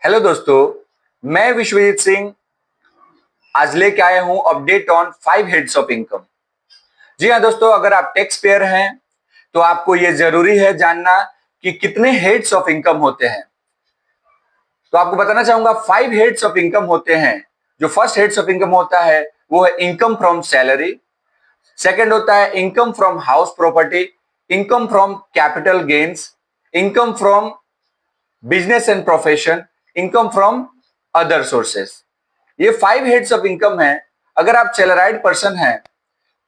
Hello दोस्तों, मैं विश्वजीत सिंह आज लेके आया हूं update on 5 heads of income. जी हाँ दोस्तों, अगर आप टैक्स पेयर हैं तो आपको यह जरूरी है जानना कि कितने हेड्स ऑफ इनकम होते हैं। तो आपको बताना चाहूंगा 5 हेड्स ऑफ इनकम होते हैं। जो फर्स्ट हेड्स ऑफ इनकम होता है वो है इनकम फ्रॉम सैलरी। सेकंड होता है income from house property, income from capital gains, income from business and profession, income from other sources. ये 5 हेड्स ऑफ इनकम है। अगर आप सैलराइड पर्सन हैं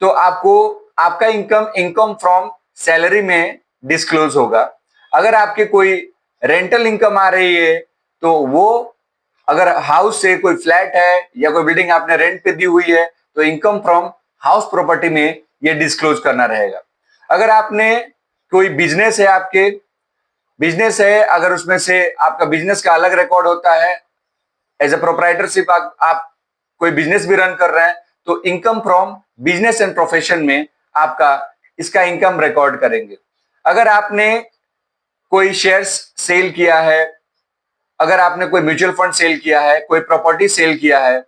तो आपको आपका इनकम इनकम फ्रॉम सैलरी में डिस्क्लोज होगा। अगर आपके कोई रेंटल इनकम आ रही है तो वो, अगर हाउस से कोई फ्लैट है या कोई बिल्डिंग आपने रेंट पे दी हुई है तो इनकम फ्रॉम हाउस प्रॉपर्टी में ये डिस्क्लोज करना रहेगा। अगर आपने कोई बिजनेस है, आपके बिजनेस है, अगर उसमें से आपका बिजनेस का अलग रिकॉर्ड होता है, एज ए प्रोप्राइटरशिप आप कोई बिजनेस भी रन कर रहे हैं तो income from business and profession में आपका इसका इनकम रिकॉर्ड करेंगे। अगर आपने कोई शेयर्स सेल किया है, अगर आपने कोई म्यूचुअल फंड सेल किया है, कोई प्रॉपर्टी सेल किया है,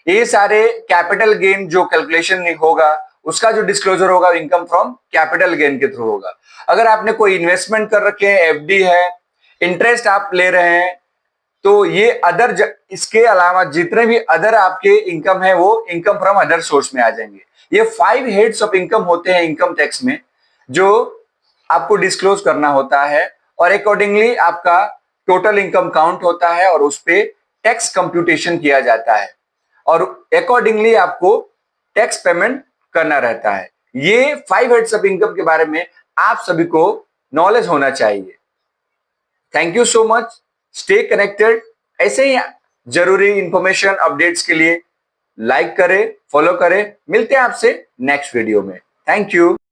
ये सारे कैपिटल गेन जो कैलकुलेशन होगा उसका जो डिस्क्लोजर होगा इनकम फ्रॉम कैपिटल गेन के थ्रू होगा। अगर आपने कोई इन्वेस्टमेंट कर रखे हैं, एफडी है, इंटरेस्ट आप ले रहे हैं, तो ये इसके अलावा जितने भी अदर आपके इनकम है वो इनकम फ्रॉम अदर सोर्स में आ जाएंगे। ये 5 हेड्स ऑफ इनकम होते हैं इनकम टैक्स में, जो आपको डिस्क्लोज करना होता है और अकॉर्डिंगली आपका टोटल इनकम काउंट होता है और उस पे टैक्स कंप्यूटेशन किया जाता है और अकॉर्डिंगली आपको टैक्स पेमेंट करना रहता है। ये 5 हेड्स ऑफ इनकम के बारे में आप सभी को नॉलेज होना चाहिए। Thank you so much. Stay connected. ऐसे ही जरूरी इंफॉर्मेशन अपडेट्स के लिए लाइक करें, फॉलो करें। मिलते हैं आपसे नेक्स्ट वीडियो में। Thank you.